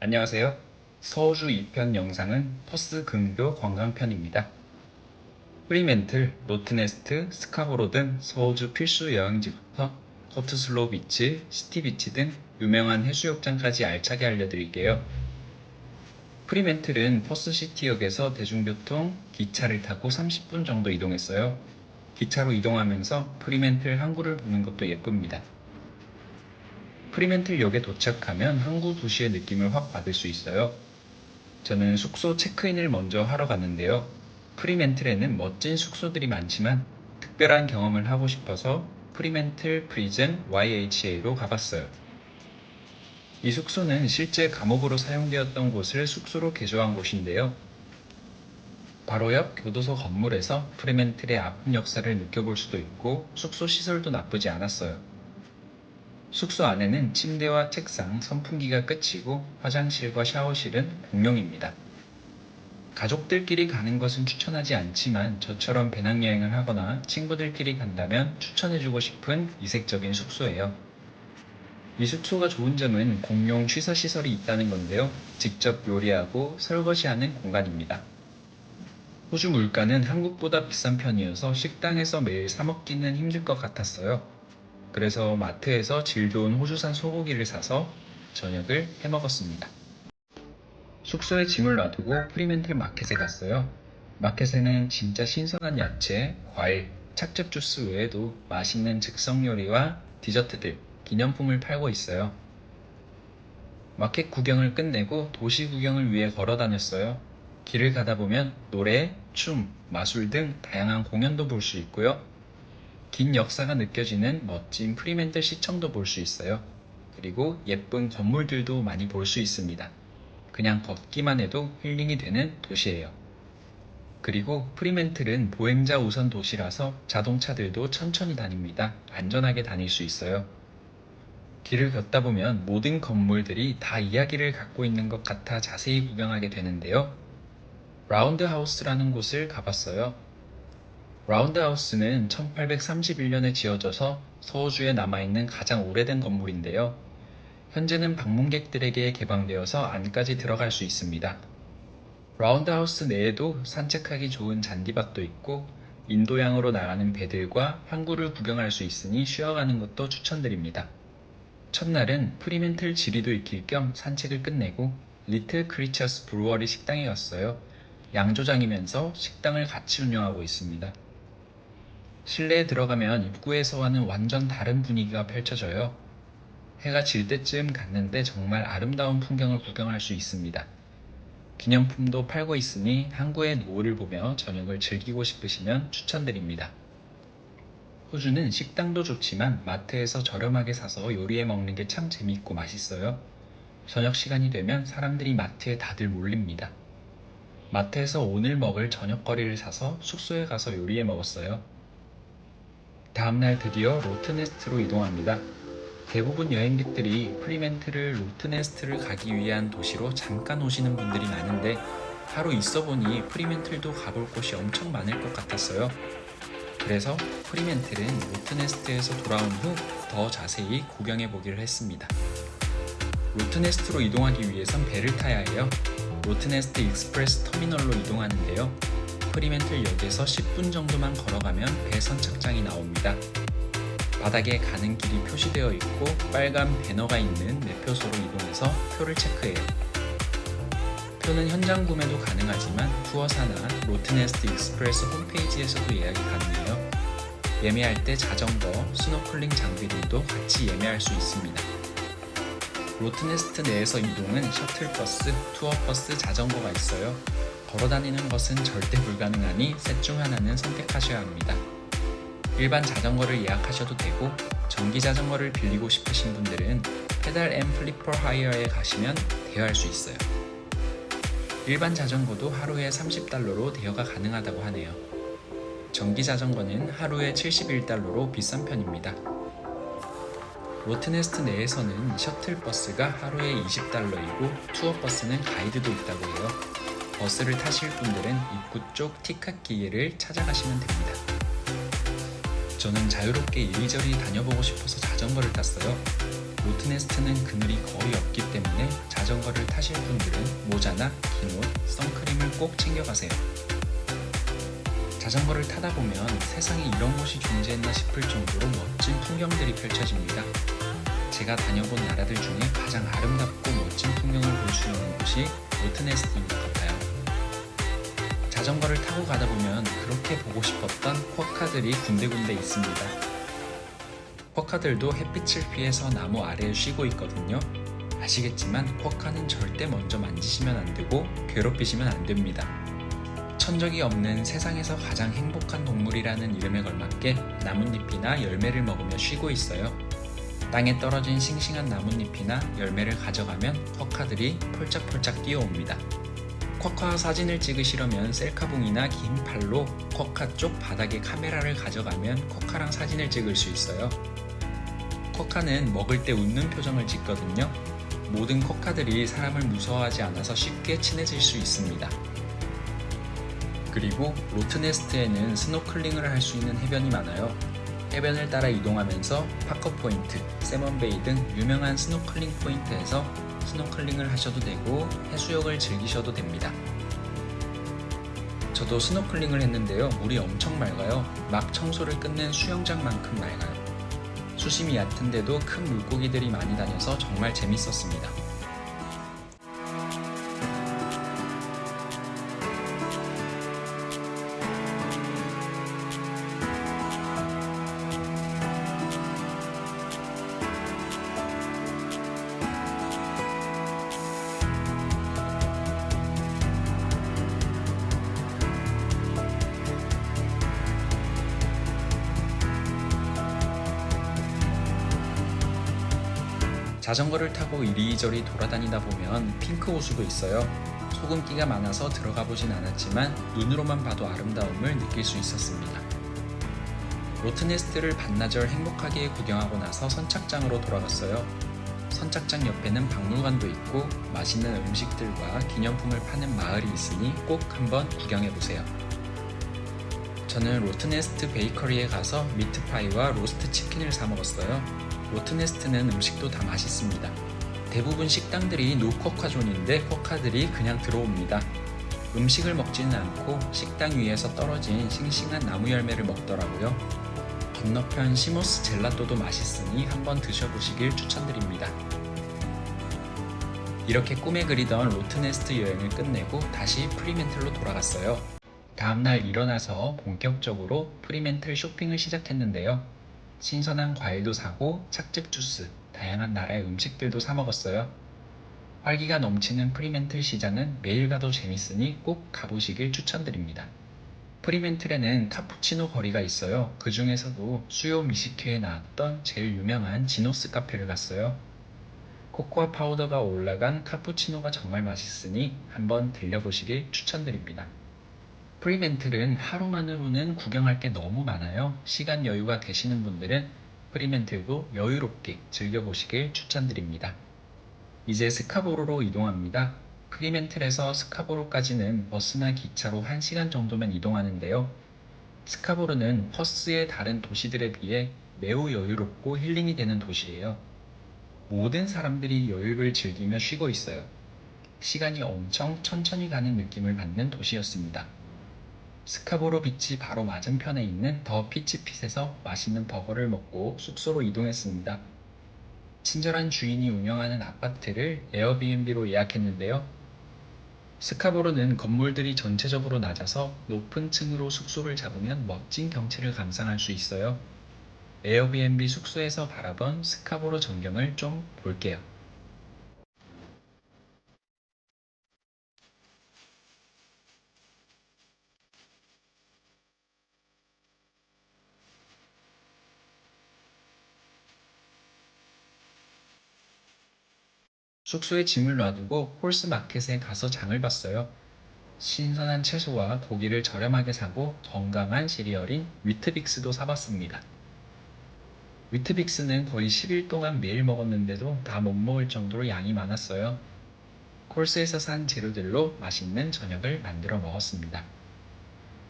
안녕하세요. 서호주 2편 영상은 퍼스 근교 관광편입니다. 프리멘틀, 로트네스트, 스카보로 등 서호주 필수 여행지부터 코트슬로우 비치, 시티 비치 등 유명한 해수욕장까지 알차게 알려드릴게요. 프리멘틀은 퍼스 시티역에서 대중교통, 기차를 타고 30분 정도 이동했어요. 기차로 이동하면서 프리멘틀 항구를 보는 것도 예쁩니다. 프리멘틀역에 도착하면 항구 도시의 느낌을 확 받을 수 있어요. 저는 숙소 체크인을 먼저 하러 갔는데요. 프리멘틀에는 멋진 숙소들이 많지만 특별한 경험을 하고 싶어서 프리멘틀 프리즌 YHA로 가봤어요. 이 숙소는 실제 감옥으로 사용되었던 곳을 숙소로 개조한 곳인데요. 바로 옆 교도소 건물에서 프리멘틀의 아픈 역사를 느껴볼 수도 있고 숙소 시설도 나쁘지 않았어요. 숙소 안에는 침대와 책상, 선풍기가 끝이고 화장실과 샤워실은 공용입니다. 가족들끼리 가는 것은 추천하지 않지만 저처럼 배낭여행을 하거나 친구들끼리 간다면 추천해주고 싶은 이색적인 숙소예요. 이 숙소가 좋은 점은 공용 취사시설이 있다는 건데요. 직접 요리하고 설거지하는 공간입니다. 호주 물가는 한국보다 비싼 편이어서 식당에서 매일 사 먹기는 힘들 것 같았어요. 그래서 마트에서 질 좋은 호주산 소고기를 사서 저녁을 해 먹었습니다. 숙소에 짐을 놔두고 프리멘틀 마켓에 갔어요. 마켓에는 진짜 신선한 야채, 과일, 착즙 주스 외에도 맛있는 즉석 요리와 디저트들, 기념품을 팔고 있어요. 마켓 구경을 끝내고 도시 구경을 위해 걸어 다녔어요. 길을 가다 보면 노래, 춤, 마술 등 다양한 공연도 볼 수 있고요. 긴 역사가 느껴지는 멋진 프리멘틀 시청도 볼 수 있어요. 그리고 예쁜 건물들도 많이 볼 수 있습니다. 그냥 걷기만 해도 힐링이 되는 도시예요. 그리고 프리멘틀은 보행자 우선 도시라서 자동차들도 천천히 다닙니다. 안전하게 다닐 수 있어요. 길을 걷다 보면 모든 건물들이 다 이야기를 갖고 있는 것 같아 자세히 구경하게 되는데요. 라운드하우스라는 곳을 가봤어요. 라운드하우스는 1831년에 지어져서 서호주에 남아있는 가장 오래된 건물인데요. 현재는 방문객들에게 개방되어서 안까지 들어갈 수 있습니다. 라운드하우스 내에도 산책하기 좋은 잔디밭도 있고 인도양으로 나가는 배들과 항구를 구경할 수 있으니 쉬어가는 것도 추천드립니다. 첫날은 프리멘틀 지리도 익힐 겸 산책을 끝내고 리틀 크리처스 브루어리 식당에 갔어요. 양조장이면서 식당을 같이 운영하고 있습니다. 실내에 들어가면 입구에서와는 완전 다른 분위기가 펼쳐져요. 해가 질 때쯤 갔는데 정말 아름다운 풍경을 구경할 수 있습니다. 기념품도 팔고 있으니 항구의 노을을 보며 저녁을 즐기고 싶으시면 추천드립니다. 호주는 식당도 좋지만 마트에서 저렴하게 사서 요리해 먹는 게 참 재미있고 맛있어요. 저녁 시간이 되면 사람들이 마트에 다들 몰립니다. 마트에서 오늘 먹을 저녁거리를 사서 숙소에 가서 요리해 먹었어요. 다음날 드디어 로트네스트로 이동합니다. 대부분 여행객들이 프리멘틀을 로트네스트를 가기 위한 도시로 잠깐 오시는 분들이 많은데 하루 있어 보니 프리멘틀도 가볼 곳이 엄청 많을 것 같았어요. 그래서 프리멘틀은 로트네스트에서 돌아온 후 더 자세히 구경해 보기로 했습니다. 로트네스트로 이동하기 위해선 배를 타야 해요. 로트네스트 익스프레스 터미널로 이동하는데요. 프리멘틀 역에서 10분 정도만 걸어가면 배 선착장이 나옵니다. 바닥에 가는 길이 표시되어 있고 빨간 배너가 있는 매표소로 이동해서 표를 체크해요. 표는 현장 구매도 가능하지만 투어사나 로트네스트 익스프레스 홈페이지에서도 예약이 가능해요. 예매할 때 자전거, 스노클링 장비 등도 같이 예매할 수 있습니다. 로트네스트 내에서 이동은 셔틀버스, 투어버스, 자전거가 있어요. 걸어다니는 것은 절대 불가능하니 셋 중 하나는 선택하셔야 합니다. 일반 자전거를 예약하셔도 되고 전기 자전거를 빌리고 싶으신 분들은 페달 앤 플리퍼 하이어에 가시면 대여할 수 있어요. 일반 자전거도 하루에 30달러로 대여가 가능하다고 하네요. 전기 자전거는 하루에 71달러로 비싼 편입니다. 로트네스트 내에서는 셔틀버스가 하루에 20달러이고 투어버스는 가이드도 있다고 해요. 버스를 타실 분들은 입구 쪽 티켓 기계를 찾아가시면 됩니다. 저는 자유롭게 이리저리 다녀보고 싶어서 자전거를 탔어요. 로트네스트는 그늘이 거의 없기 때문에 자전거를 타실 분들은 모자나 긴 옷, 선크림을 꼭 챙겨가세요. 자전거를 타다 보면 세상에 이런 곳이 존재했나 싶을 정도로 멋진 풍경들이 펼쳐집니다. 제가 다녀본 나라들 중에 가장 아름답고 멋진 풍경을 볼 수 있는 곳이 로트네스트인 것 같아요. 자전거를 타고 가다 보면 그렇게 보고 싶었던 쿼카들이 군데군데 있습니다. 쿼카들도 햇빛을 피해서 나무 아래에 쉬고 있거든요. 아시겠지만 쿼카는 절대 먼저 만지시면 안 되고 괴롭히시면 안 됩니다. 천적이 없는 세상에서 가장 행복한 동물이라는 이름에 걸맞게 나뭇잎이나 열매를 먹으며 쉬고 있어요. 땅에 떨어진 싱싱한 나뭇잎이나 열매를 가져가면 쿼카들이 폴짝폴짝 뛰어옵니다. 쿼카 사진을 찍으시려면 셀카봉이나 긴 팔로 쿼카 쪽 바닥에 카메라를 가져가면 쿼카랑 사진을 찍을 수 있어요. 쿼카는 먹을 때 웃는 표정을 짓거든요. 모든 쿼카들이 사람을 무서워하지 않아서 쉽게 친해질 수 있습니다. 그리고 로트네스트에는 스노클링을 할 수 있는 해변이 많아요. 해변을 따라 이동하면서 파커 포인트, 세먼베이 등 유명한 스노클링 포인트에서 스노클링을 하셔도 되고 해수욕을 즐기셔도 됩니다. 저도 스노클링을 했는데요. 물이 엄청 맑아요. 막 청소를 끝낸 수영장만큼 맑아요. 수심이 얕은데도 큰 물고기들이 많이 다녀서 정말 재밌었습니다. 자전거를 타고 이리저리 돌아다니다 보면 핑크 호수도 있어요. 소금기가 많아서 들어가 보진 않았지만 눈으로만 봐도 아름다움을 느낄 수 있었습니다. 로트네스트를 반나절 행복하게 구경하고 나서 선착장으로 돌아갔어요. 선착장 옆에는 박물관도 있고 맛있는 음식들과 기념품을 파는 마을이 있으니 꼭 한번 구경해보세요. 저는 로트네스트 베이커리에 가서 미트파이와 로스트 치킨을 사 먹었어요. 로트네스트는 음식도 다 맛있습니다. 대부분 식당들이 노쿼카존인데 쿼카들이 그냥 들어옵니다. 음식을 먹지는 않고 식당 위에서 떨어진 싱싱한 나무 열매를 먹더라고요. 건너편 시모스 젤라또도 맛있으니 한번 드셔보시길 추천드립니다. 이렇게 꿈에 그리던 로트네스트 여행을 끝내고 다시 프리멘틀로 돌아갔어요. 다음날 일어나서 본격적으로 프리멘틀 쇼핑을 시작했는데요. 신선한 과일도 사고 착즙 주스, 다양한 나라의 음식들도 사 먹었어요. 활기가 넘치는 프리멘틀 시장은 매일 가도 재밌으니 꼭 가보시길 추천드립니다. 프리멘틀에는 카푸치노 거리가 있어요. 그 중에서도 수요 미식회에 나왔던 제일 유명한 지노스 카페를 갔어요. 코코아 파우더가 올라간 카푸치노가 정말 맛있으니 한번 들려보시길 추천드립니다. 프리멘틀은 하루만으로는 구경할 게 너무 많아요. 시간 여유가 되시는 분들은 프리멘틀도 여유롭게 즐겨보시길 추천드립니다. 이제 스카보로로 이동합니다. 프리멘틀에서 스카보로까지는 버스나 기차로 1시간 정도면 이동하는데요. 스카보로는 퍼스의 다른 도시들에 비해 매우 여유롭고 힐링이 되는 도시예요. 모든 사람들이 여유를 즐기며 쉬고 있어요. 시간이 엄청 천천히 가는 느낌을 받는 도시였습니다. 스카보로 비치 바로 맞은편에 있는 더 피치핏에서 맛있는 버거를 먹고 숙소로 이동했습니다. 친절한 주인이 운영하는 아파트를 에어비앤비로 예약했는데요. 스카보로는 건물들이 전체적으로 낮아서 높은 층으로 숙소를 잡으면 멋진 경치를 감상할 수 있어요. 에어비앤비 숙소에서 바라본 스카보로 전경을 좀 볼게요. 숙소에 짐을 놔두고 홀스 마켓에 가서 장을 봤어요. 신선한 채소와 고기를 저렴하게 사고 건강한 시리얼인 위트빅스도 사봤습니다. 위트빅스는 거의 10일 동안 매일 먹었는데도 다 못 먹을 정도로 양이 많았어요. 콜스에서 산 재료들로 맛있는 저녁을 만들어 먹었습니다.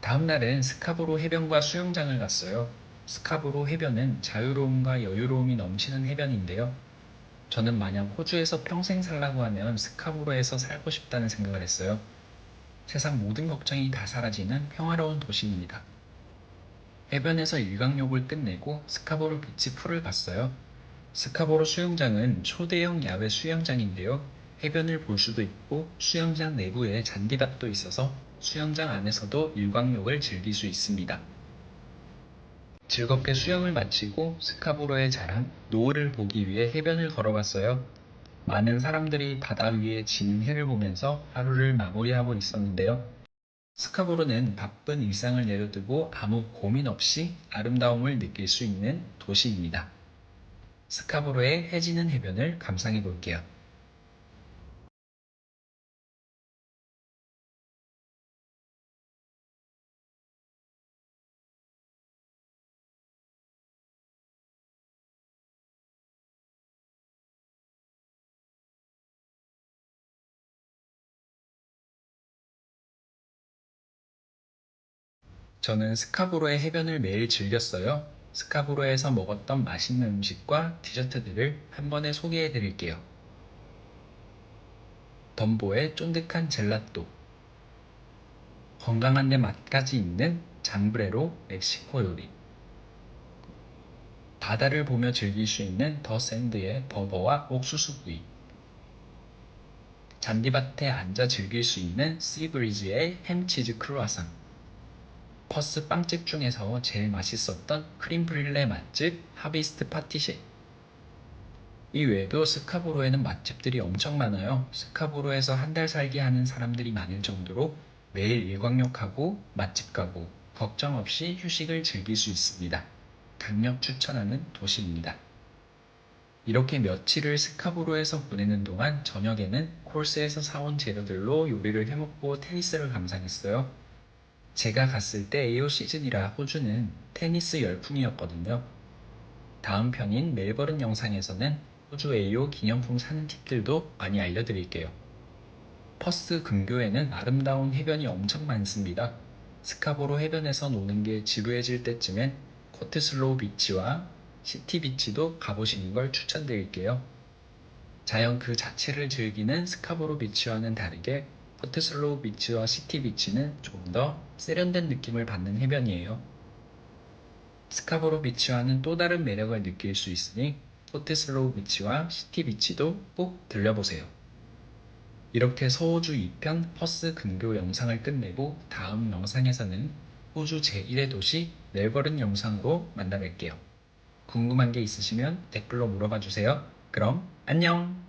다음 날은 스카보로 해변과 수영장을 갔어요. 스카보로 해변은 자유로움과 여유로움이 넘치는 해변인데요. 저는 만약 호주에서 평생 살라고 하면 스카보로에서 살고 싶다는 생각을 했어요. 세상 모든 걱정이 다 사라지는 평화로운 도시입니다. 해변에서 일광욕을 끝내고 스카보로 비치 풀을 봤어요. 스카보로 수영장은 초대형 야외 수영장인데요. 해변을 볼 수도 있고 수영장 내부에 잔디밭도 있어서 수영장 안에서도 일광욕을 즐길 수 있습니다. 즐겁게 수영을 마치고 스카보로의 자랑 노을을 보기 위해 해변을 걸어갔어요. 많은 사람들이 바다 위에 지는 해를 보면서 하루를 마무리하고 있었는데요. 스카보로는 바쁜 일상을 내려두고 아무 고민 없이 아름다움을 느낄 수 있는 도시입니다. 스카보로의 해지는 해변을 감상해 볼게요. 저는 스카보로의 해변을 매일 즐겼어요. 스카보로에서 먹었던 맛있는 음식과 디저트들을 한 번에 소개해 드릴게요. 덤보의 쫀득한 젤라또, 건강한데 맛까지 있는 장브레로 멕시코 요리, 바다를 보며 즐길 수 있는 더 샌드의 버거와 옥수수구이, 잔디밭에 앉아 즐길 수 있는 시브리즈의 햄치즈 크루아상, 퍼스 빵집 중에서 제일 맛있었던 크림 브릴레 맛집 하비스트 파티쉐. 이 외에도 스카보로에는 맛집들이 엄청 많아요. 스카보로에서 한 달 살기 하는 사람들이 많을 정도로 매일 일광욕하고 맛집 가고 걱정 없이 휴식을 즐길 수 있습니다. 강력 추천하는 도시입니다. 이렇게 며칠을 스카보로에서 보내는 동안 저녁에는 콜스에서 사온 재료들로 요리를 해먹고 테니스를 감상했어요. 제가 갔을 때 AO 시즌이라 호주는 테니스 열풍이었거든요. 다음 편인 멜버른 영상에서는 호주 AO 기념품 사는 팁들도 많이 알려드릴게요. 퍼스 근교에는 아름다운 해변이 엄청 많습니다. 스카보로 해변에서 노는 게 지루해질 때쯤엔 코트슬로우 비치와 시티 비치도 가보시는 걸 추천드릴게요. 자연 그 자체를 즐기는 스카보로 비치와는 다르게 코트슬로우 비치와 시티 비치는 좀 더 세련된 느낌을 받는 해변이에요. 스카보로 비치와는 또 다른 매력을 느낄 수 있으니 코트슬로우 비치와 시티 비치도 꼭 들려보세요. 이렇게 서호주 2편 퍼스 근교 영상을 끝내고 다음 영상에서는 호주 제1의 도시 멜버른 영상으로 만나 뵐게요. 궁금한 게 있으시면 댓글로 물어봐 주세요. 그럼 안녕!